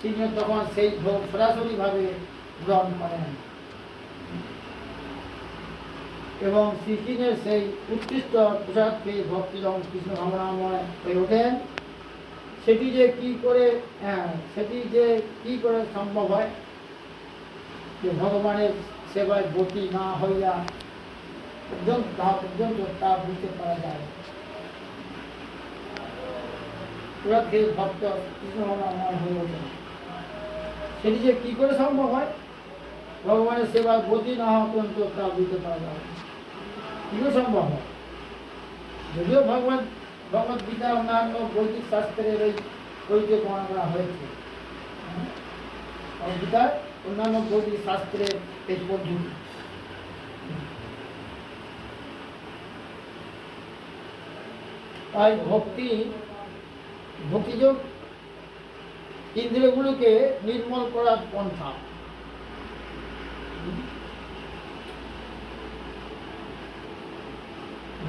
তিনি তখন সেই ভোগ সরাসরিভাবে গ্রহণ করেন এবং শ্রীকৃষ্ণের সেই উৎকৃষ্ট প্রসাদ পেয়ে ভক্তি যখন কৃষ্ণ ভাবনাময় হয়ে ওঠেন, সেটি যে কি করে সম্ভব হয় যে ভগবানের সেবায় ব্রতী না হইয়া পর্যন্ত তা বুঝতে পারা যায়। পুরাধের ভক্ত কৃষ্ণ ভাবনাময় হয়ে ওঠেন, সেটি যে কি করে সম্ভব হয়, ভগবানের সেবায় ব্রতী না হওয়া পর্যন্ত তা বুঝতে পারা যায়। কি করে সম্ভব হয়? যদিও ভগবদ গীতা অন্যান্য বৈদিক শাস্ত্রের এই বইতে প্রমাণ করা হয়েছে, গীতার অন্যান্য বৈদিক শাস্ত্রের এই পদ্ধতি। তাই ভক্তিযোগ ইন্দ্রিয়গুলোকে নির্মল করার পন্থা।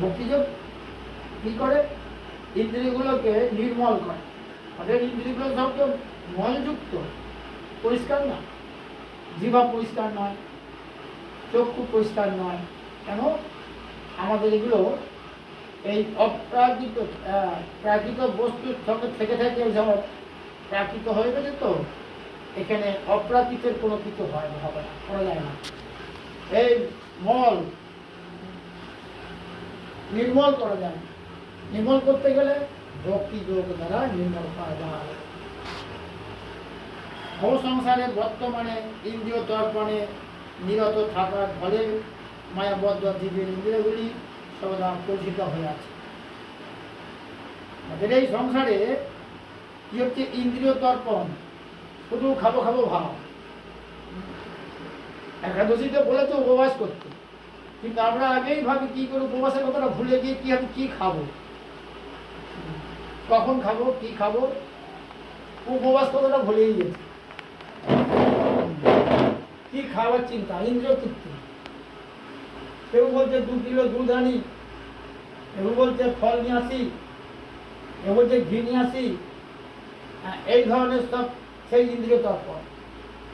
ভক্তিযোগ কি করে? ইন্দ্রিয়গুলোকে নির্মল করে। আমাদের ইন্দ্রিয়গুলো সব তো মলযুক্ত, পরিষ্কার না। জিহ্বা পরিষ্কার নয়, চক্ষু পরিষ্কার নয়। কেন? আমাদের এগুলো এই প্রাকৃত বস্তুর সঙ্গে থেকে যেমন প্রাকৃত হয়ে গেছে, তো এখানে অপ্রাকৃতের কোনো কিছু হবে না, করা যায় না। এই মল নির্মল করা যায় না। নির্মল করতে গেলে ভক্তি যোগ দ্বারা নির্মল করা যায়। সংসারে বর্তমানে ইন্দ্রিয় তর্পণে নিরত থাকার ফলে মায়াবদ্ধ জীবের ইন্দ্রিয়গুলি সর্বদা কলুষিত হয়ে আছে। আমাদের এই সংসারে কি হচ্ছে? ইন্দ্রিয় তর্পণ, শুধু খাবো ভাব। একাদশীতে বলেছে উপবাস করতে, কিন্তু আমরা আগেই ভাবি কি করে উপবাসের কথাটা ভুলে গিয়ে কি খাবো, কখন খাবো, কি খাবো, উপবাস কথাটা ভুলেই গেছে। কি খাওয়ার চিন্তা, ইন্দ্রিয় তৃপ্তি। কেউ বলছে 2 কিলো দুধ আনি, কেউ বলছে ফল নিয়ে আসি, কেউ বলছে ঘি নিয়ে আসি। এই ধরনের সব সেই ইন্দ্রিয় তর্পণ।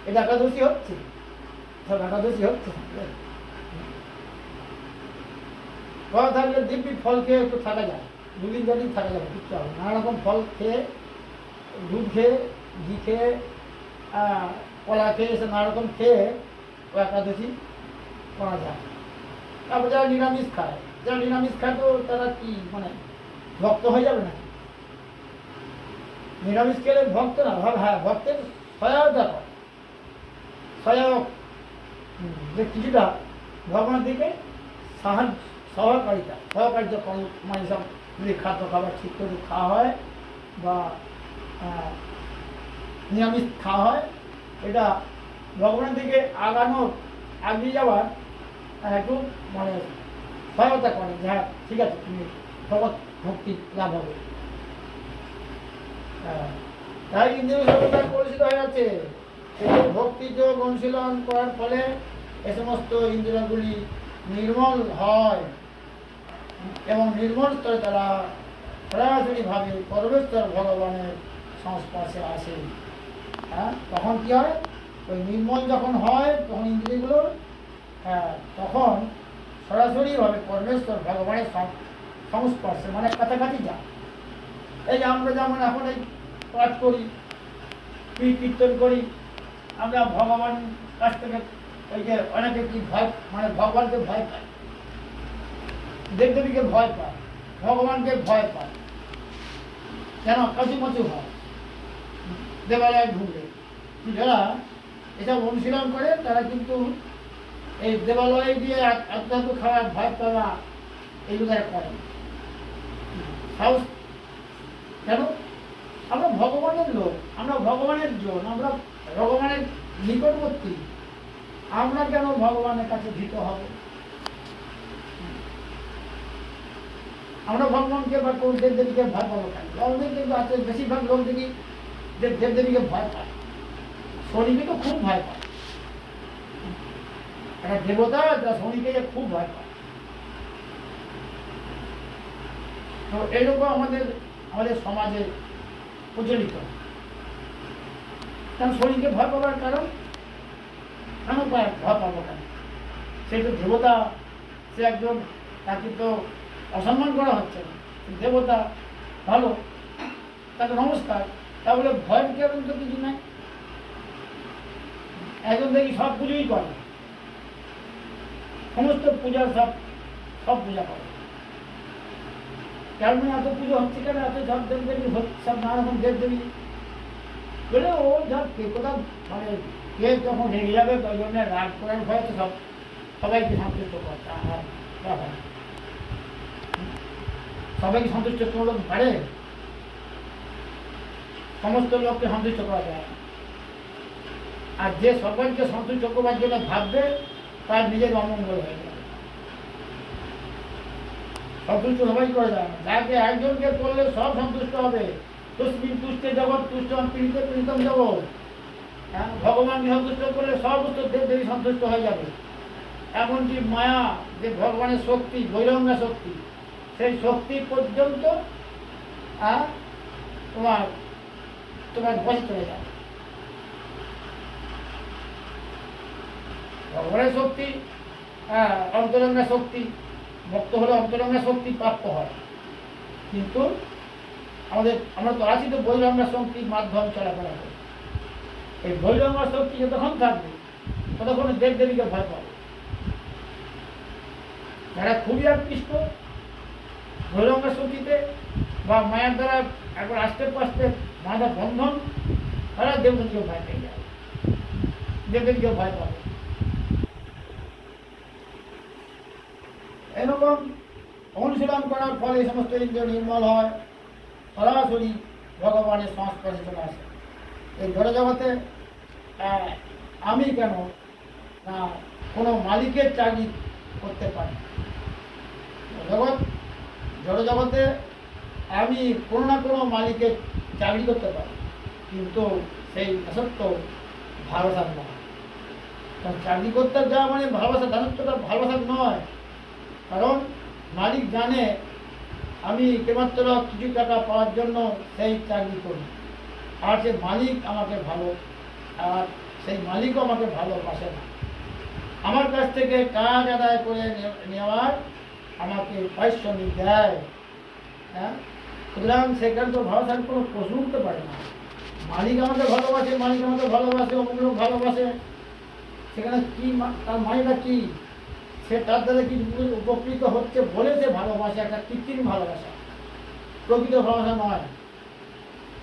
এটা একাদশী হচ্ছে, সব একাদশী হচ্ছে। কথা থাকলে দিব্যি ফল খেয়ে একটু থাকা যায়, 2 দিন 4 দিন থাকা যাবে, কিচ্ছু হবে। নানা রকম ফল খেয়ে, দুধ খেয়ে, ঘি খেয়ে, কলা খেয়ে, এসে নানা রকম খেয়ে ও একাদশী করা যায়। তারপর যারা নিরামিষ খায়, তো তারা কি মানে ভক্ত হয়ে যাবে না? নিরামিষ খেলে ভক্ত না, হ্যাঁ, ভক্তের সহায়তা করে, সহায়ক, যে কিছুটা ভগবানের দিকে সহকারিতা মানে সব যদি খাদ্য খাবার ঠিক করে খাওয়া হয় বা নিরামিষ খাওয়া হয়, এটা ভগবানের দিকে আগিয়ে যাওয়ার একটু মানে সহায়তা করে। হ্যাঁ, ঠিক আছে, তুমি ভগবত ভক্তি লাভ হবে। তাই ইন্দ্রিয় সর্বদা কলুষিত হয়ে যাচ্ছে। ভক্তি যোগ অনুশীলন করার ফলে এ সমস্ত ইন্দ্রিয়গুলি নির্মল হয় এবং নির্মল স্তরে তারা সরাসরিভাবে পরমেশ্বর ভগবানের সংস্পর্শে আসে। হ্যাঁ, তখন কি হয়? ওই নির্মল যখন হয়, তখন ইন্দ্রিয়গুলো তখন সরাসরিভাবে পরমেশ্বর ভগবানের সংস্পর্শে, মানে কাছাকাছি যায়। এই যে আমরা যেমন এখন এই পাঠ করি, কীর্তন করি, আমরা ভগবান কাছ থেকে ওই যে অনেকে কি ভয়, মানে ভগবানকে ভয় পায়, দেবদেবীকে ভয় পায়, ভগবানকে ভয় পায়। কেন? কাছুমাছু হয় দেবালয় ঢুকলে। যারা এসব অনুশীলন করে তারা কিন্তু এই দেবালয়ে গিয়ে আত্মাত্ম খাওয়া, ভয় পাওয়া, এগুলো তারা করে সাহস। কেন? আমরা ভগবানের লোক, আমরা ভগবানের জন, আমরা ভগবানের নিকটবর্তী। আমরা কেন ভগবানের কাছে ভীত হব? আমরা ভগবানকে বা কোন দেবদেবীকে ভয় পাবো কেন? অনেক কিন্তু আছে, বেশিরভাগ লোক দেখি দেবদেবীকে ভয় পায়, শনিকে তো খুব ভয় পায়। একটা দেবতা শনিকে খুব ভয় পায়। তো এইরকম আমাদের সমাজে প্রচলিত। কারণ শরীরকে ভয় পাবার কারণ কেন ভয় পাবো কেন? সে তো দেবতা, সে একজন, তাকে তো অসম্মান করা হচ্ছে না, দেবতা ভালো, তাকে নমস্কার, তাহলে ভয়ের কারণ তো কিছু নাই। একজন দেখি সব পুজোই করে, সমস্ত পূজার সব সব পূজা করে, কেন এত পুজো হচ্ছে কেন, এত সব দেবদেবী সব নানা রকম দেবদেবী বলে ও যা কে কোথাও মানে কে যখন রেগে যাবে ওই জন্য রাগ করার ভয় তো সবাইকে সন্তুষ্ট করতে হয়। সবাইকে সন্তুষ্ট করলে পারে? সমস্ত লোককে সন্তুষ্ট করা যায় না। আর যে সবাইকে সন্তুষ্ট করবার জন্য ভাববে তার নিজের অমঙ্গল হয়ে যাবে। সন্তুষ্ট সবাই করা যায় না, যাকে একজনকে করলে সব সন্তুষ্ট হবে। তুষ্টি তুষ্টে জগৎ তুষ্ট পীড়িতে পীড়িতম জগৎ। হ্যাঁ, ভগবানকে সন্তুষ্ট করলে সমস্ত দেবদেবী সন্তুষ্ট হয়ে যাবে। এমনকি মায়া, যে ভগবানের শক্তি, বৈরঙ্গা শক্তি, সেই শক্তি পর্যন্ত তোমার তোমার বসে চলে যাবে। ভগবানের শক্তি অন্তরঙ্গা শক্তি, ভক্ত হলে অন্তরঙ্গা শক্তি প্রাপ্ত হয়। কিন্তু আমরা তো আছি তো বৈরঙ্গা শক্তির মাধ্যমে চলাফেরা করি। এই বৈরঙ্গা শক্তি যতক্ষণ থাকবে ততক্ষণ দেবদেবীকে ভয় পাবে। যারা খুবই আকৃষ্ট বৈরঙ্গা শক্তিতে বা মায়ের দ্বারা একবার আস্তে পাস্তে মায়ের বন্ধন, তারা দেবদেবীকে ভয় পেয়ে যাবে, দেবদেবীকে ভয় পাবে। এরকম অনুশীলন করার ফলে সমস্ত ইন্দ্রিয় নির্মল হয়, সরাসরি ভগবানের সংস্পর্শে চলে আসে। এই জড় জগতে আমি কেন না কোনো মালিকের চাকরি করতে পারি? জড় জগতে আমি কোনো না কোনো মালিকের চাকরি করতে পারি, কিন্তু সেই দাসত্ব ভালোবাসার নয়। কারণ চাকরি করতে যাওয়া মানে ভালোবাসা, দাসত্বটা ভালোবাসার নয়। কারণ মালিক জানে আমি কেবলমাত্র কিছু টাকা পাওয়ার জন্য সেই চাকরি করি, আর সে মালিক আমাকে ভালো, আর সেই মালিকও আমাকে ভালোবাসে না। আমার কাছ থেকে কাজ আদায় করে নেওয়ার আমাকে পারিশ্রমিক দেয়। হ্যাঁ, সুতরাং সেখানে তো ভালোবাসার কোনো প্রশ্ন উঠতে পারে না। মালিক আমাকে ভালোবাসে, মালিক আমাকে ভালোবাসে, অমুক লোক ভালোবাসে, সেখানে কি তার মানেটা কি? সে তার দ্বারা কি উপকৃত হচ্ছে বলে সে ভালোবাসে, একটা কৃত্রিম ভালোবাসা, প্রকৃত ভালোবাসা নয়।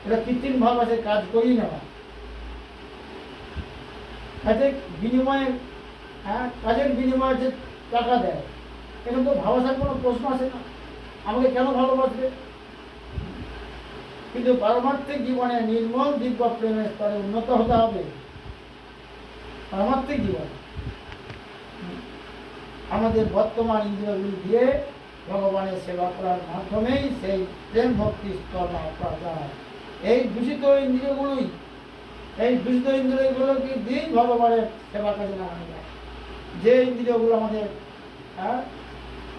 এটা কৃত্রিম ভালোবাসে, কাজ করি নেওয়া, কাজের বিনিময়ে, কাজের বিনিময়ে যে টাকা দেয়, এখন তো ভালোবাসার কোনো প্রশ্ন আসে না। আমাকে কেন ভালোবাসবে? কিন্তু পারমার্থিক জীবনে নির্মল দিব্য প্রেমের স্তরে উন্নত হতে হবে। পারমার্থিক জীবনে আমাদের বর্তমান ইন্দ্রিয়গুলি দিয়ে ভগবানের সেবা করার মাধ্যমেই সেই প্রেম ভক্তি স্তর লাভ করা যায়। এই দূষিত ইন্দ্রিয়গুলোকে দিয়েই ভগবানের সেবা কাজে লাগানো যায়। যে ইন্দ্রিয়গুলো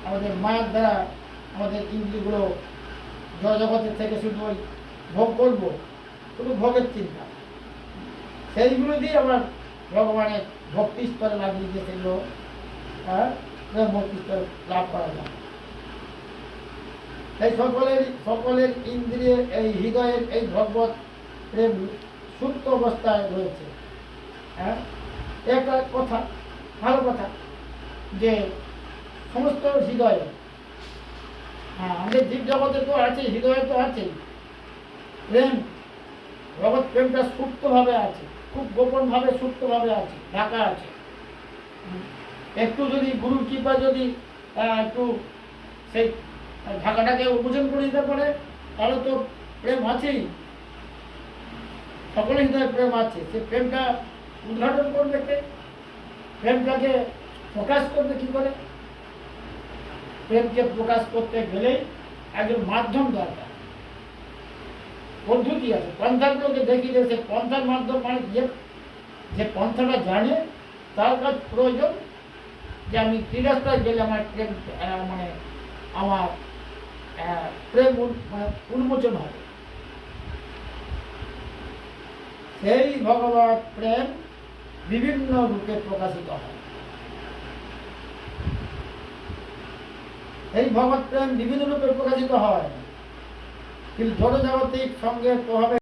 আমাদের মায়ের দ্বারা আমাদের ইন্দ্রিয়গুলো জগতের থেকে শুধু ওই ভোগ করবো, শুধু ভোগের চিন্তা, সেইগুলো দিয়ে আমরা ভগবানের ভক্তি স্তরে লাগিয়ে দিয়ে সেগুলো ভক্তি স্তর লাভ করা যায়। এই সকলের ইন্দ্রিয়, এই হৃদয়ের এই ভগবত প্রেম সুপ্ত অবস্থায় রয়েছে। একটা কথা, ভালো কথা, যে সমস্ত হৃদয়ে, আমাদের জীব জগতে তো আছে, হৃদয়ে তো আছে প্রেম, ভগবত প্রেমটা সুপ্তভাবে আছে, খুব গোপনভাবে সুপ্তভাবে আছে, ঢাকা আছে। একটু যদি গুরুর কৃপা যদি একটু সেই ঢাকাটাকে উন্মোচন করে দিতে পারে, তাহলে তো প্রেম আছেই, সকলের হৃদয়ে প্রেম আছে। সে প্রেমটা উদ্ঘাটন করবে কে? প্রেমটাকে প্রকাশ করবে কি করে? প্রেমকে প্রকাশ করতে গেলেই একজন মাধ্যম দরকার, পদ্ধতি আছে, পন্থাগুলোকে দেখি যে সে পন্থার মাধ্যম মানে যে পন্থাটা জানে তার কাজ প্রয়োজন, যে আমি কি রাস্তায় গেলে আমার প্রেম মানে আমার প্রেম মানে উন্মোচন হবে। এই ভগবত প্রেম বিভিন্ন রূপে প্রকাশিত হয়। এই ভগবত প্রেম বিভিন্ন রূপে প্রকাশিত হয়, কিন্তু জড় জাগতিক সঙ্গের প্রভাবে